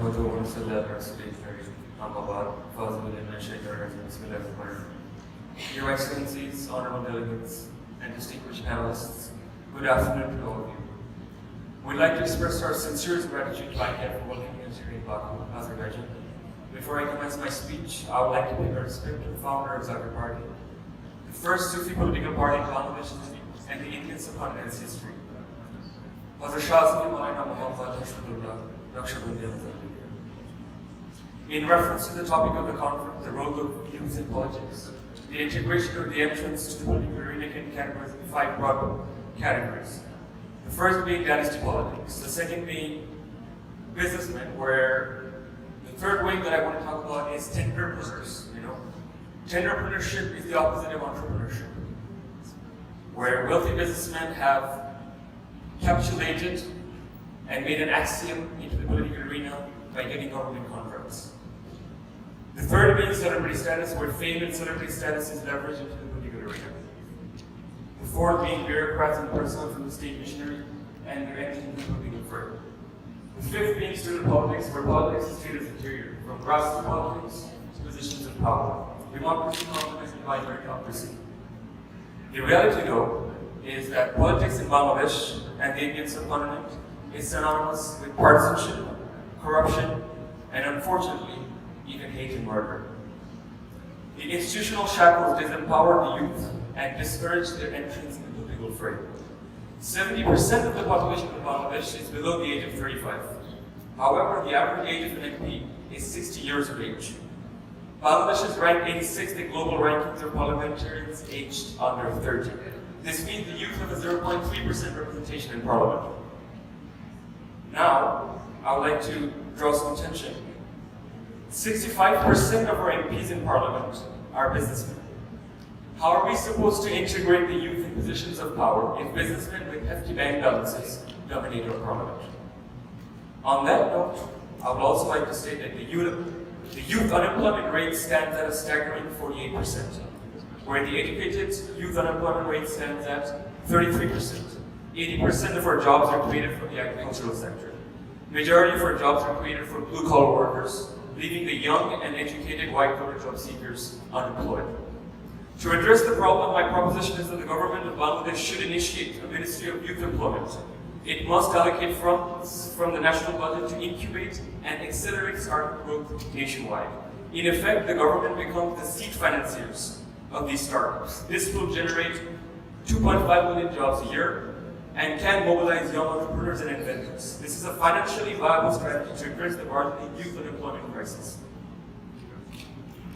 نحمده ونصلي على رسوله الكريم أما بعد فأعوذ بالله من الشيطان الرجيم بسم الله الرحمن الرحيم. Your Excellencies, honorable delegates, and distinguished panelists, good afternoon to all of you. We'd like to express our sincerest gratitude to ICAPP for welcoming us here in Baku, Azerbaijan. Before I commence my speech, I would like to pay my respect to the founder of Zakir Party, the first Sufi political party in Bangladesh and the Indian subcontinent's history. In reference to the topic of the conference, the role of youth in politics, the integration of the entrance to the political arena can be categorized in 5 broad categories. The first being dynasty politics, the second being businessmen, where the third wing that I want to talk about is tenderpreneurs. Tenderpreneurship is the opposite of entrepreneurship, where wealthy businessmen have capitulated and made an axiom into the political arena by getting government contracts. The third being celebrity status, where fame and celebrity status is leveraged into the political arena. The fourth being bureaucrats and personnel from the state missionary and their entry into the political frame. The fifth being student politics, where politics is treated as interior, from grassroots politics to positions of power. Democracy complemented by meritocracy. The reality, though, is that politics in Bangladesh and the Indian subcontinent is synonymous with partisanship, corruption, and unfortunately, even hate and murder. The institutional shackles disempower the youth and discourage their entrance in the political frame. 70% of the population of Bangladesh is below the age of 35. However, the average age of an MP is 60 years of age. Bangladesh is ranked 86th in global rankings of parliamentarians aged under 30. This means the youth have a 0.3% representation in parliament. Now, I would like to draw some attention. 65% of our MPs in parliament are businessmen. How are we supposed to integrate the youth in positions of power if businessmen with hefty bank balances dominate our parliament? On that note, I would also like to say that the youth unemployment rate stands at a staggering 48%, where the educated youth unemployment rate stands at 33%. 80% of our jobs are created from the agricultural sector. Majority of our jobs are created for blue-collar workers, leaving the young and educated white-collar job seekers unemployed. To address the problem, my proposition is that the government of Bangladesh should initiate a Ministry of Youth Employment. It must allocate funds from the national budget to incubate and accelerate startup growth nationwide. In effect, the government becomes the seed financiers of these startups. This will generate 2.5 million jobs a year and can mobilize young entrepreneurs and inventors. This is a financially viable strategy to address the worsening youth unemployment crisis.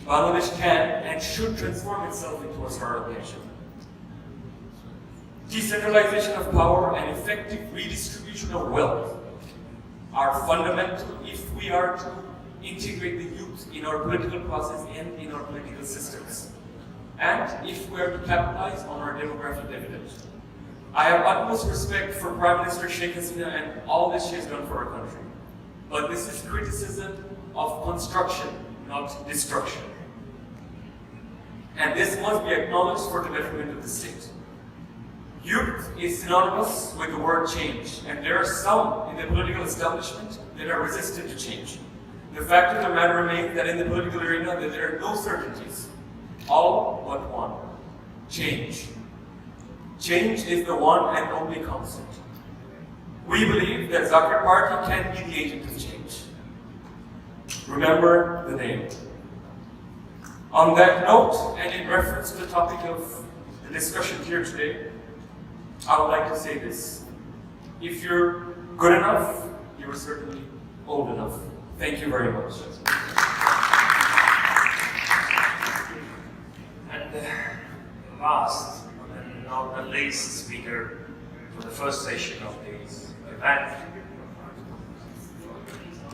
Bangladesh can and should transform itself into a startup nation. Decentralization of power and effective redistribution of wealth are fundamental if we are to integrate the youth in our political process and in our political systems, and if we are to capitalize on our demographic dividend. I have utmost respect for Prime Minister Sheikh Hasina and all that she has done for our country, but this is criticism of construction, not destruction. And this must be acknowledged for the betterment of the state. Youth is synonymous with the word change, and there are some in the political establishment that are resistant to change. The fact of the matter remains that in the political arena that there are no certainties, all but one: change. Change is the one and only constant. We believe that Zakir Party can be the agent of change. Remember the name. On that note, and in reference to the topic of the discussion here today, I would like to say this. If you're good enough, you're certainly old enough. Thank you very much. And last, and not the least speaker for the first session of this event,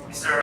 Mr.